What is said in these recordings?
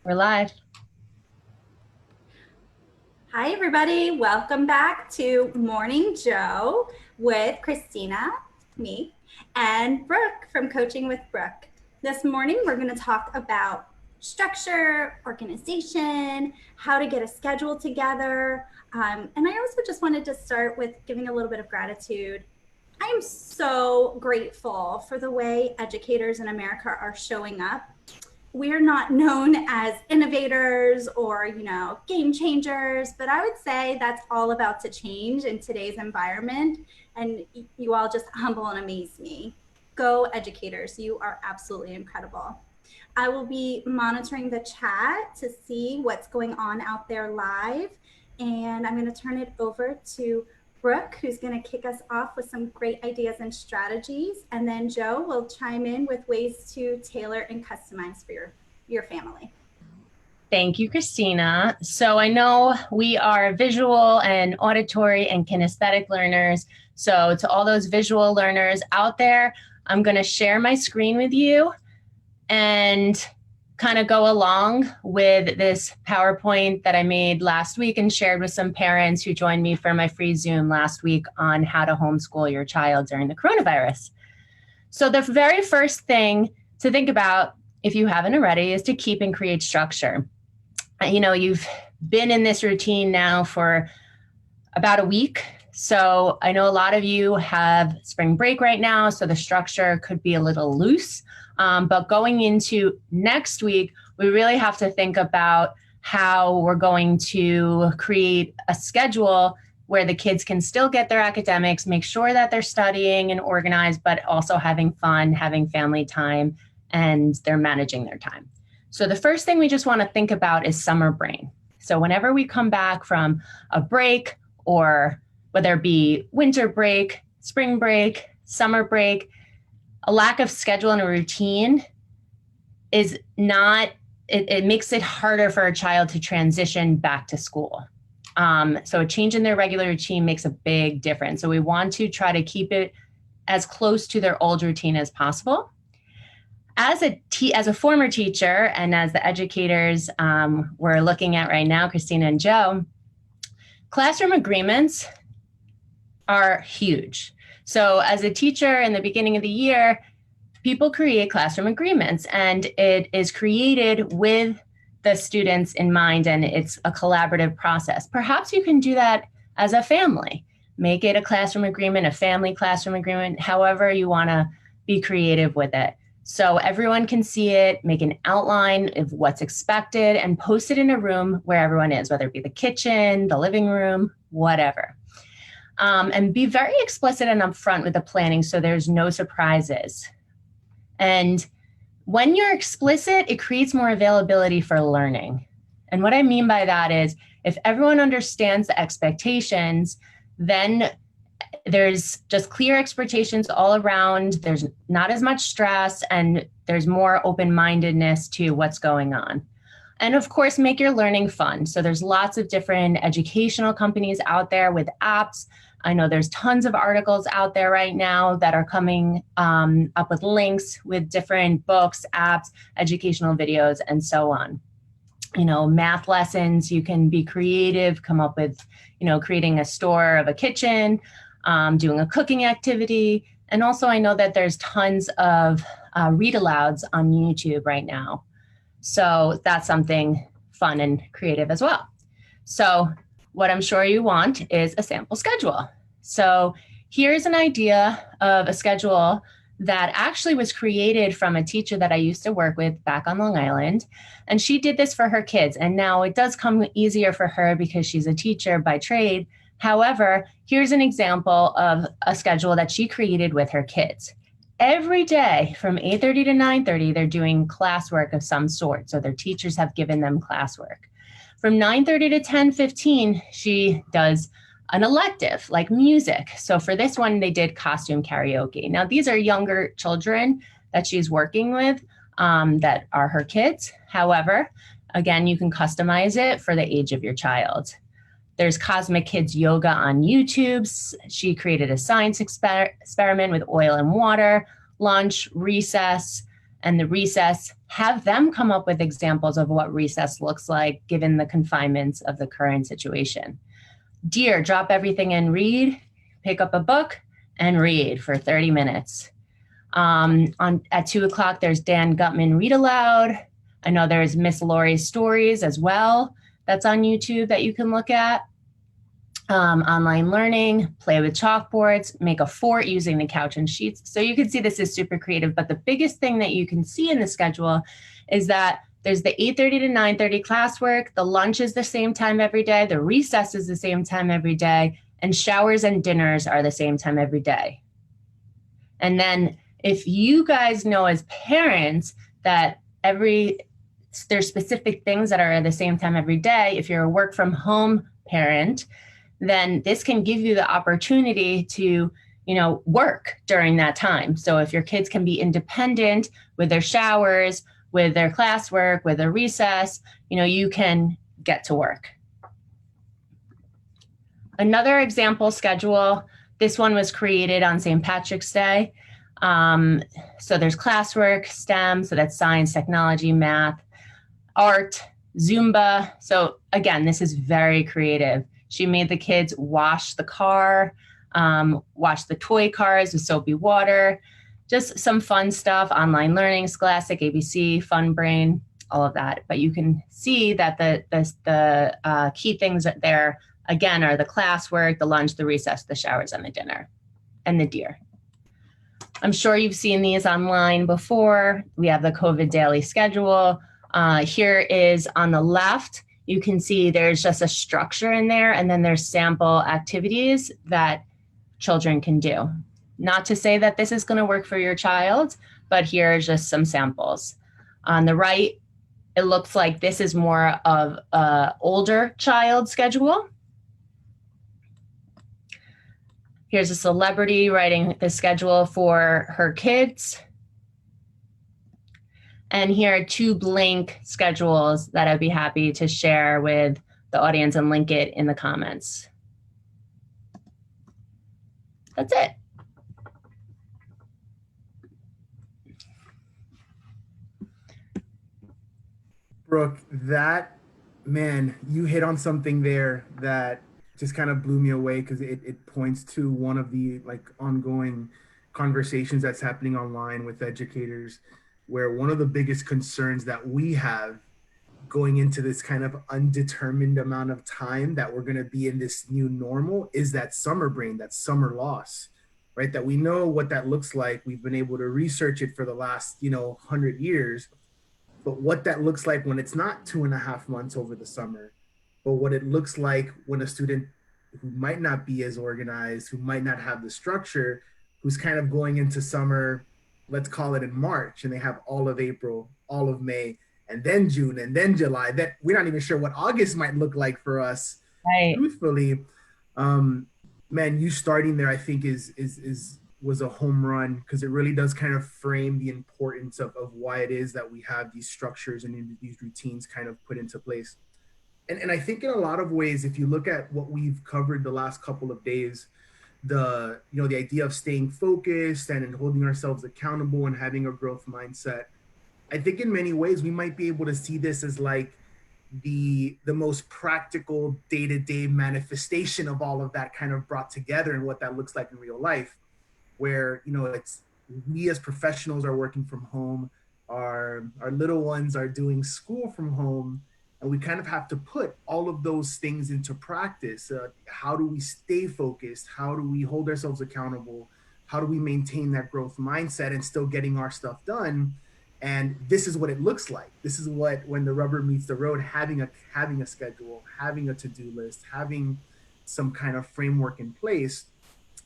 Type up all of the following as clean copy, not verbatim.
We're live. Hi, everybody. Welcome back to Morning Joe with Christina, me, and Brooke from Coaching with Brooke. This morning, we're going to talk about structure, organization, how to get a schedule together. And I also just wanted to start with giving a little bit of gratitude. I am so grateful for the way educators in America are showing up. We're not known as innovators or game changers, but I would say that's all about to change in today's environment. And you all just humble and amaze me. Go educators, you are absolutely incredible. I will be monitoring the chat to see what's going on out there live, and I'm going to turn it over to Brooke, who's going to kick us off with some great ideas and strategies. And then Joe will chime in with ways to tailor and customize for your family. Thank you, Christina. So I know we are visual and auditory and kinesthetic learners. So to all those visual learners out there, I'm going to share my screen with you and kind of go along with this PowerPoint that I made last week and shared with some parents who joined me for my free Zoom last week on how to homeschool your child during the coronavirus. So the very first thing to think about, if you haven't already, is to keep and create structure. You've been in this routine now for about a week. So I know a lot of you have spring break right now, so the structure could be a little loose. But going into next week, we really have to think about how we're going to create a schedule where the kids can still get their academics, make sure that they're studying and organized, but also having fun, having family time, and they're managing their time. So the first thing we just want to think about is summer brain. So whenever we come back from a break, or whether it be winter break, spring break, summer break, a lack of schedule and a routine is not, it makes it harder for a child to transition back to school. So a change in their regular routine makes a big difference. So we want to try to keep it as close to their old routine as possible. As a former teacher and as the educators we're looking at right now, Christina and Joe, classroom agreements are huge. So as a teacher in the beginning of the year, people create classroom agreements, and it is created with the students in mind, and it's a collaborative process. Perhaps you can do that as a family. Make it a classroom agreement, a family classroom agreement, however you want to be creative with it. So everyone can see it, make an outline of what's expected, and post it in a room where everyone is, whether it be the kitchen, the living room, whatever. And be very explicit and upfront with the planning so there's no surprises. And when you're explicit, it creates more availability for learning. And what I mean by that is if everyone understands the expectations, then there's just clear expectations all around. There's not as much stress, and there's more open-mindedness to what's going on. And of course, make your learning fun. So there's lots of different educational companies out there with apps. I know there's tons of articles out there right now that are coming up with links with different books, apps, educational videos, and so on. Math lessons, you can be creative, come up with, creating a store of a kitchen, doing a cooking activity. And also I know that there's tons of read alouds on YouTube right now. So that's something fun and creative as well. So what I'm sure you want is a sample schedule. So here's an idea of a schedule that actually was created from a teacher that I used to work with back on Long Island. And she did this for her kids. And now it does come easier for her because she's a teacher by trade. However, here's an example of a schedule that she created with her kids. Every day from 8:30 to 9:30, they're doing classwork of some sort. So their teachers have given them classwork. From 9:30 to 10:15, she does an elective like music. So for this one, they did costume karaoke. Now, these are younger children that she's working with that are her kids. However, again, you can customize it for the age of your child. There's Cosmic Kids Yoga on YouTube. She created a science experiment with oil and water, lunch, recess, and the recess, have them come up with examples of what recess looks like given the confinements of the current situation. Dear, drop everything and read, pick up a book and read for 30 minutes. At 2 o'clock, there's Dan Gutman Read Aloud. I know there's Miss Laurie's Stories as well. That's on YouTube that you can look at. Online learning, play with chalkboards, make a fort using the couch and sheets. So you can see this is super creative, but the biggest thing that you can see in the schedule is that there's the 8:30 to 9:30 classwork, the lunch is the same time every day, the recess is the same time every day, and showers and dinners are the same time every day. And then if you guys know as parents that there's specific things that are at the same time every day, if you're a work from home parent, then this can give you the opportunity to, work during that time. So if your kids can be independent with their showers, with their classwork, with their recess, you can get to work. Another example schedule, this one was created on St. Patrick's Day. So there's classwork, STEM, so that's science, technology, math, art, Zumba. So again, this is very creative. She made the kids wash the car, wash the toy cars with soapy water, just some fun stuff, online learning, Scholastic, ABC, Fun Brain, all of that. But you can see that the key things there, again, are the classwork, the lunch, the recess, the showers, and the dinner, and the deer. I'm sure you've seen these online before. We have the COVID daily schedule. Here is on the left, you can see there's just a structure in there, and then there's sample activities that children can do. Not to say that this is going to work for your child, but here are just some samples. On the right, it looks like this is more of an older child schedule. Here's a celebrity writing the schedule for her kids. And here are 2 blank schedules that I'd be happy to share with the audience and link it in the comments. That's it. Brooke, you hit on something there that just kind of blew me away, because it points to one of the ongoing conversations that's happening online with educators, where one of the biggest concerns that we have going into this kind of undetermined amount of time that we're going to be in this new normal is that summer brain, that summer loss, right? That we know what that looks like. We've been able to research it for the last, 100 years, but what that looks like when it's not 2.5 months over the summer, but what it looks like when a student who might not be as organized, who might not have the structure, who's kind of going into summer, let's call it in March, and they have all of April, all of May, and then June, and then July, that we're not even sure what August might look like for us. Right. Truthfully, man, you starting there, I think was a home run, because it really does kind of frame the importance of why it is that we have these structures and these routines kind of put into place. And I think in a lot of ways, if you look at what we've covered the last couple of days, the idea of staying focused and holding ourselves accountable and having a growth mindset, I think in many ways we might be able to see this as like the most practical day-to-day manifestation of all of that kind of brought together, and what that looks like in real life, where it's we as professionals are working from home, our little ones are doing school from home, and we kind of have to put all of those things into practice. How do we stay focused? How do we hold ourselves accountable? How do we maintain that growth mindset and still getting our stuff done? And this is what it looks like. This is what, when the rubber meets the road, having a schedule, having a to-do list, having some kind of framework in place.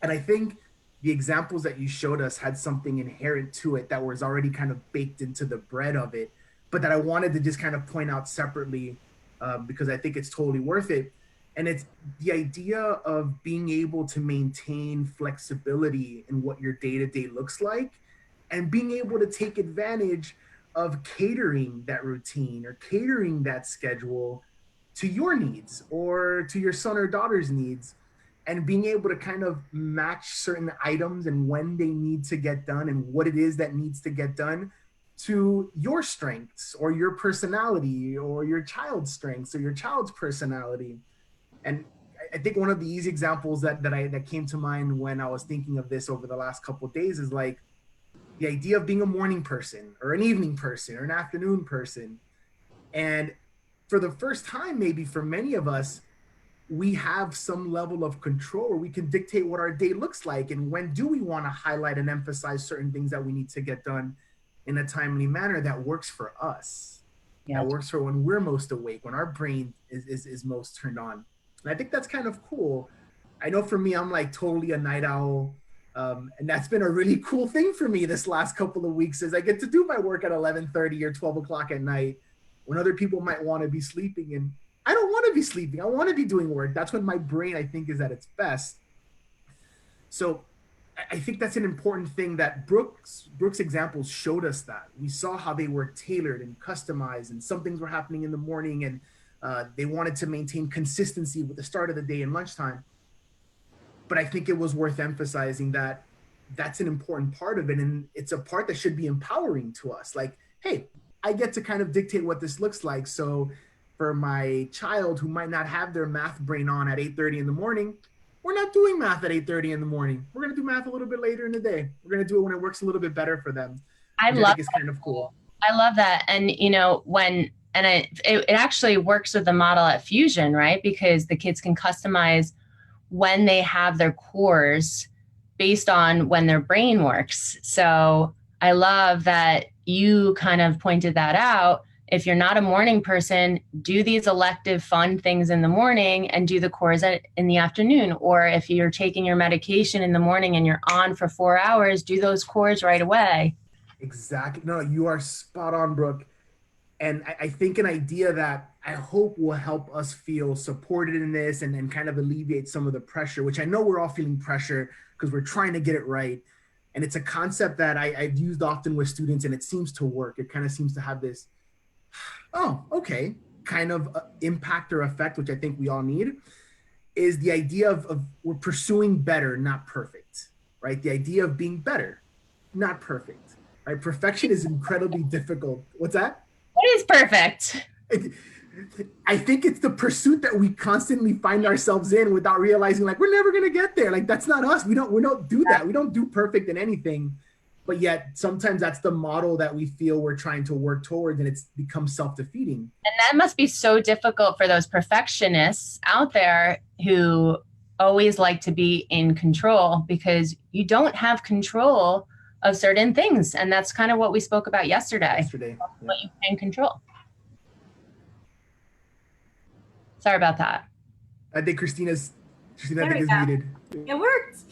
And I think the examples that you showed us had something inherent to it that was already kind of baked into the bread of it, but that I wanted to just kind of point out separately, because I think it's totally worth it. And it's the idea of being able to maintain flexibility in what your day-to-day looks like, and being able to take advantage of catering that routine or catering that schedule to your needs or to your son or daughter's needs, and being able to kind of match certain items and when they need to get done and what it is that needs to get done to your strengths or your personality or your child's strengths or your child's personality. And I think one of the easy examples that came to mind when I was thinking of this over the last couple of days is like the idea of being a morning person or an evening person or an afternoon person. And for the first time, maybe for many of us, we have some level of control where we can dictate what our day looks like and when do we want to highlight and emphasize certain things that we need to get done in a timely manner that works for us. Yeah. That works for when we're most awake, when our brain is most turned on. And I think that's kind of cool. I know for me, I'm like totally a night owl. And that's been a really cool thing for me this last couple of weeks is I get to do my work at 11:30 or 12 o'clock at night when other people might want to be sleeping. And I don't want to be sleeping. I want to be doing work. That's when my brain, I think, is at its best. So I think that's an important thing that Brooke's examples showed us that. We saw how they were tailored and customized and some things were happening in the morning and they wanted to maintain consistency with the start of the day and lunchtime. But I think it was worth emphasizing that that's an important part of it. And it's a part that should be empowering to us. Like, hey, I get to kind of dictate what this looks like. So for my child who might not have their math brain on at 8:30 in the morning, we're not doing math at 8:30 in the morning. We're going to do math a little bit later in the day. We're going to do it when it works a little bit better for them. I think it's kind of cool. I love that. And, it actually works with the model at Fusion, right? Because the kids can customize when they have their cores based on when their brain works. So I love that you kind of pointed that out. If you're not a morning person, do these elective fun things in the morning and do the cores in the afternoon. Or if you're taking your medication in the morning and you're on for 4 hours, do those cores right away. Exactly. No, you are spot on, Brooke. And I think an idea that I hope will help us feel supported in this and kind of alleviate some of the pressure, which I know we're all feeling pressure because we're trying to get it right. And it's a concept that I've used often with students and it seems to work. It kind of seems to have this, oh, okay, kind of impact or effect, which I think we all need, is the idea of we're pursuing better, not perfect, right? The idea of being better, not perfect, right? Perfection is incredibly difficult. What's that? What is perfect? I think it's the pursuit that we constantly find ourselves in without realizing like, we're never going to get there. Like, that's not us. We don't do that. We don't do perfect in anything. But yet sometimes that's the model that we feel we're trying to work towards and it's become self-defeating. And that must be so difficult for those perfectionists out there who always like to be in control because you don't have control of certain things. And that's kind of what we spoke about yesterday. What you can control. Sorry about that. I think Christina is muted. It worked.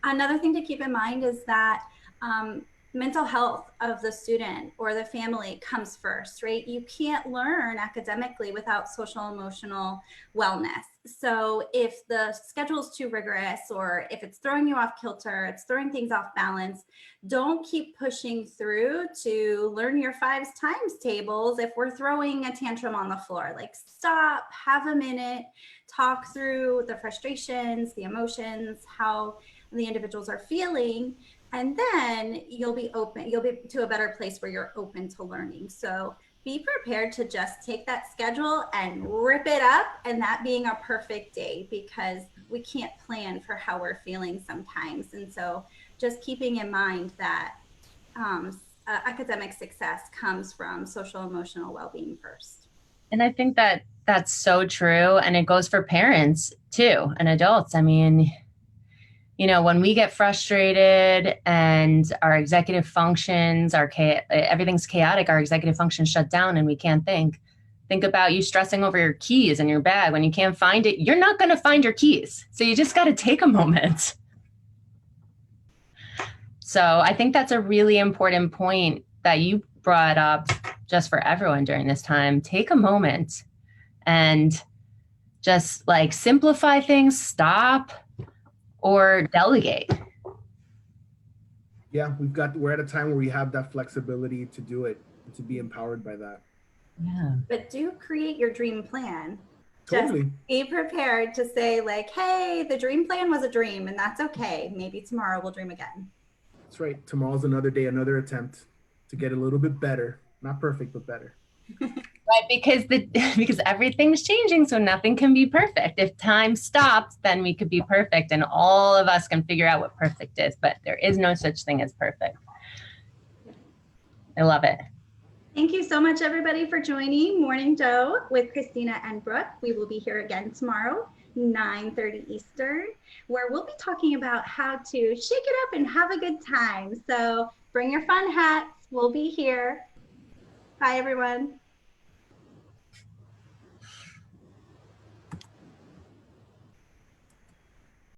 Another thing to keep in mind is that mental health of the student or the family comes first, right? You can't learn academically without social emotional wellness. So if the schedule is too rigorous or if it's throwing you off kilter, it's throwing things off balance, don't keep pushing through to learn your 5s times tables if we're throwing a tantrum on the floor. Like, stop, have a minute, talk through the frustrations, the emotions, how the individuals are feeling, and then you'll be to a better place where you're open to learning. So be prepared to just take that schedule and rip it up, and that being a perfect day, because we can't plan for how we're feeling sometimes. And so just keeping in mind that academic success comes from social emotional well-being first. And I think that that's so true. And it goes for parents too and adults. I mean, when we get frustrated and our executive functions, everything's chaotic, our executive functions shut down and we can't think about you stressing over your keys in your bag. When you can't find it, you're not going to find your keys. So you just got to take a moment. So I think that's a really important point that you brought up just for everyone during this time. Take a moment and just like simplify things, stop, or delegate. Yeah, we're at a time where we have that flexibility to do it, to be empowered by that. Yeah. But do create your dream plan. Totally. Just be prepared to say like, hey, the dream plan was a dream and that's okay. Maybe tomorrow we'll dream again. That's right. Tomorrow's another day, another attempt. to get a little bit better. Not perfect, but better. Right, because because everything's changing, so nothing can be perfect. If time stopped, then we could be perfect, and all of us can figure out what perfect is. But there is no such thing as perfect. I love it. Thank you so much, everybody, for joining Morning Joe with Christina and Brooke. We will be here again tomorrow, 9:30 Eastern, where we'll be talking about how to shake it up and have a good time. So bring your fun hats. We'll be here. Bye, everyone.